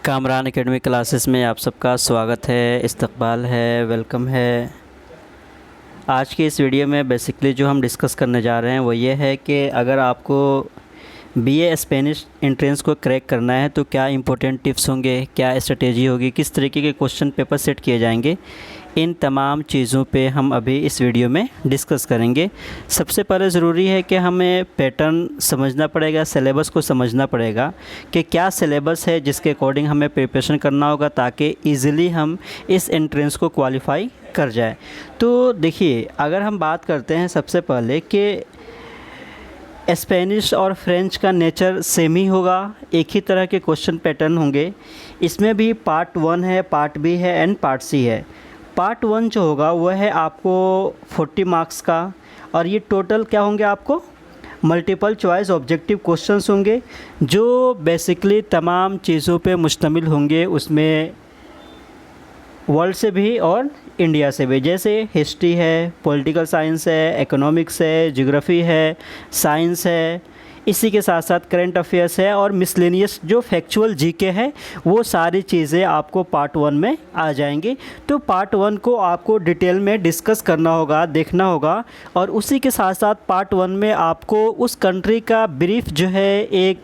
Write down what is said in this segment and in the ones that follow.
Kamran academy classes में आप सबका स्वागत है, इस्तकबाल है, वेलकम है। आज की इस वीडियो में बेसिकली जो हम डिस्कस करने जा रहे हैं वो ये है कि अगर आपको बीए स्पेनिश एंट्रेंस को क्रैक करना है तो क्या इंपॉर्टेंट टिप्स होंगे, क्या स्ट्रेटेजी होगी, किस तरीके के क्वेश्चन पेपर सेट किए जाएंगे, इन तमाम चीज़ों पे हम अभी इस वीडियो में डिस्कस करेंगे। सबसे पहले ज़रूरी है कि हमें पैटर्न समझना पड़ेगा, सिलेबस को समझना पड़ेगा कि क्या सिलेबस है जिसके अकॉर्डिंग हमें प्रिपरेशन करना होगा ताकि ईज़िली हम इस एंट्रेंस को क्वालिफाई कर जाए। तो देखिए, अगर हम बात करते हैं सबसे पहले कि स्पेनिश और फ्रेंच का नेचर सेम ही होगा, एक ही तरह के क्वेश्चन पैटर्न होंगे। इसमें भी पार्ट 1 है, पार्ट बी है एंड पार्ट सी है। पार्ट 1 जो होगा वह है आपको 40 मार्क्स का, और ये टोटल क्या होंगे, आपको मल्टीपल चॉइस ऑब्जेक्टिव क्वेश्चंस होंगे जो बेसिकली तमाम चीज़ों पे मुश्तमिल होंगे, उसमें वर्ल्ड से भी और इंडिया से भी, जैसे हिस्ट्री है, पॉलिटिकल साइंस है, इकोनॉमिक्स है, ज्योग्राफी है, साइंस है, इसी के साथ साथ करंट अफेयर्स है और मिसलेनियस जो फैक्चुअल जीके है, वो सारी चीज़ें आपको पार्ट 1 में आ जाएंगी। तो पार्ट 1 को आपको डिटेल में डिस्कस करना होगा, देखना होगा, और उसी के साथ साथ पार्ट 1 में आपको उस कंट्री का ब्रीफ जो है एक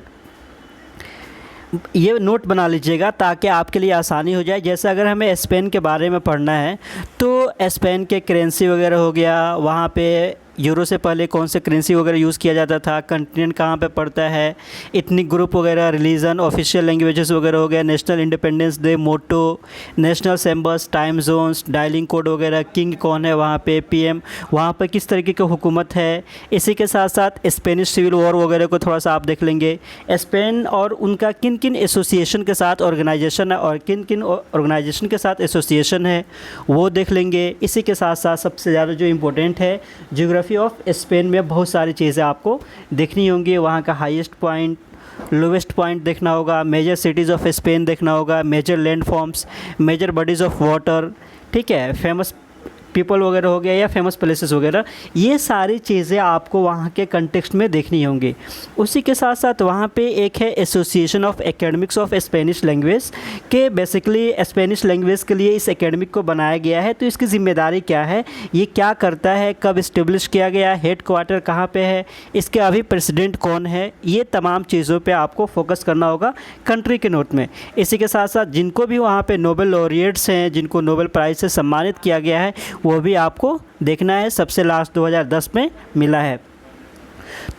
ये नोट बना लीजिएगा ताकि आपके लिए आसानी हो जाए। जैसे अगर हमें स्पेन के बारे में पढ़ना है तो स्पेन के करेंसी वगैरह हो गया, वहाँ पे यूरो से पहले कौन से करेंसी वगैरह यूज़ किया जाता था, कंटिनेंट कहाँ पे पड़ता है, इतनी ग्रुप वगैरह, रिलीजन, ऑफिशियल लैंग्वेजेस वगैरह हो गया, national independence day, motto, national symbols, time zones, dialing code वगैरह, किंग कौन है वहाँ पे, पीएम, वहाँ पे किस तरीके की हुकूमत है। इसी के साथ साथ स्पेनिश सिविल वॉर वगैरह को थोड़ा सा आप देख लेंगे। स्पेन और उनका किन किन एसोसिएशन के साथ ऑर्गेनाइजेशन है और किन किन ऑर्गेनाइजेशन के साथ एसोसिएशन है वो देख लेंगे। इसी के साथ साथ सबसे ज़्यादा जो इम्पोर्टेंट है, ज्योग्राफी ऑफ स्पेन में बहुत सारी चीज़ें आपको देखनी होंगी। वहाँ का हाईएस्ट पॉइंट, लोवेस्ट पॉइंट देखना होगा, मेजर सिटीज़ ऑफ स्पेन देखना होगा, major land forms, major bodies of water, ठीक है, फेमस पीपल वगैरह हो गया या फेमस प्लेसेस वगैरह, ये सारी चीज़ें आपको वहाँ के कंटेक्स्ट में देखनी होंगी। उसी के साथ साथ वहाँ पे एक है association of academics of Spanish language के, बेसिकली स्पेनिश लैंग्वेज के लिए इस एकेडमिक को बनाया गया है। तो इसकी ज़िम्मेदारी क्या है, ये क्या करता है, कब इस्टेब्लिश किया गया, हेड क्वार्टर कहाँ पे है, इसके अभी प्रेसिडेंट कौन है, ये तमाम चीज़ों पे आपको फोकस करना होगा कंट्री के नोट में। इसी के साथ साथ जिनको भी वहाँ पे नोबेल लॉरिएट्स हैं, जिनको नोबेल प्राइज़ से सम्मानित किया गया है, वो भी आपको देखना है। सबसे लास्ट 2010 में मिला है।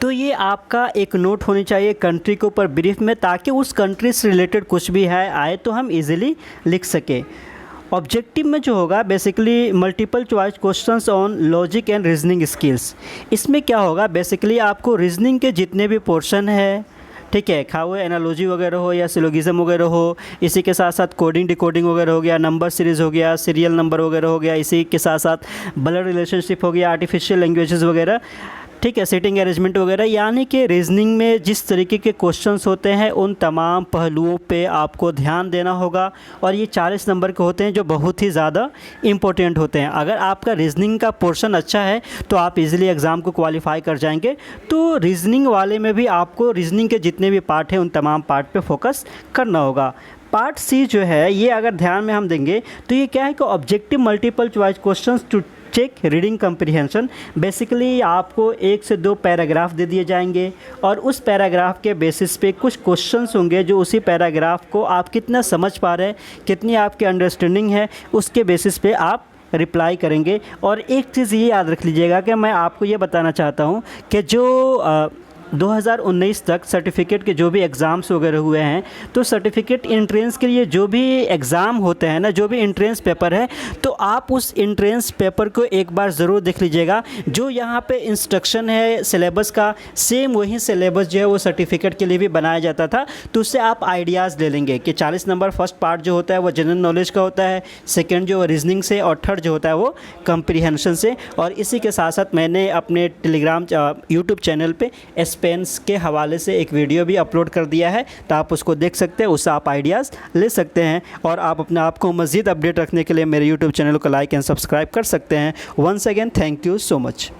तो ये आपका एक नोट होनी चाहिए कंट्री के ऊपर ब्रीफ में, ताकि उस कंट्री से रिलेटेड कुछ भी है आए तो हम इजीली लिख सके। ऑब्जेक्टिव में जो होगा basically multiple choice questions on logic and reasoning skills. इसमें क्या होगा, बेसिकली आपको रीजनिंग के जितने भी पोर्शन है, ठीक है, खाओ एनालॉजी वगैरह हो या सिलोगिज्म वगैरह हो, इसी के साथ साथ कोडिंग डिकोडिंग वगैरह हो गया, नंबर सीरीज़ हो गया, सीरियल नंबर वगैरह हो गया, इसी के साथ साथ ब्लड रिलेशनशिप हो गया, आर्टिफिशियल लैंग्वेजेस वगैरह, ठीक है, सेटिंग अरेंजमेंट वगैरह, यानी कि रीजनिंग में जिस तरीके के क्वेश्चंस होते हैं उन तमाम पहलुओं पे आपको ध्यान देना होगा। और ये 40 नंबर के होते हैं जो बहुत ही ज़्यादा इम्पोर्टेंट होते हैं। अगर आपका रीजनिंग का पोर्शन अच्छा है तो आप इजीली एग्ज़ाम को क्वालिफाई कर जाएंगे। तो रीजनिंग वाले में भी आपको रीजनिंग के जितने भी पार्ट हैं उन तमाम पार्ट पे फोकस करना होगा। पार्ट सी जो है, ये अगर ध्यान में हम देंगे तो ये क्या है कि objective multiple choice questions to check reading comprehension. Basically आपको 1 से 2 पैराग्राफ दे दिए जाएंगे और उस पैराग्राफ के बेसिस पे कुछ क्वेश्चंस होंगे जो उसी पैराग्राफ को आप कितना समझ पा रहे हैं, कितनी आपकी अंडरस्टैंडिंग है, उसके बेसिस पे आप रिप्लाई करेंगे। और एक चीज़ ये याद रख लीजिएगा कि मैं आपको ये बताना चाहता हूँ कि जो 2019 तक सर्टिफिकेट के जो भी एग्ज़ाम्स वगैरह हुए हैं, तो सर्टिफिकेट एंट्रेंस के लिए जो भी एग्ज़ाम होते हैं ना, जो भी एंट्रेंस पेपर है, तो आप उस एंट्रेंस पेपर को एक बार ज़रूर देख लीजिएगा। जो यहाँ पे इंस्ट्रक्शन है सिलेबस का, सेम वही सिलेबस जो है वो सर्टिफिकेट के लिए भी बनाया जाता था। तो उससे आप आइडियाज़ ले लेंगे कि 40 नंबर फर्स्ट पार्ट जो होता है वो जनरल नॉलेज का होता है, सेकेंड जो रीजनिंग से, और थर्ड जो होता है वो कम्प्रीहेंशन से। और इसी के साथ साथ मैंने अपने टेलीग्राम यूट्यूब चैनल पे पेन्स के हवाले से एक वीडियो भी अपलोड कर दिया है, तो आप उसको देख सकते हैं, उससे आप आइडियाज़ ले सकते हैं। और आप अपने आप को मज़ीद अपडेट रखने के लिए मेरे यूट्यूब चैनल को लाइक एंड सब्सक्राइब कर सकते हैं। Once again thank you so much.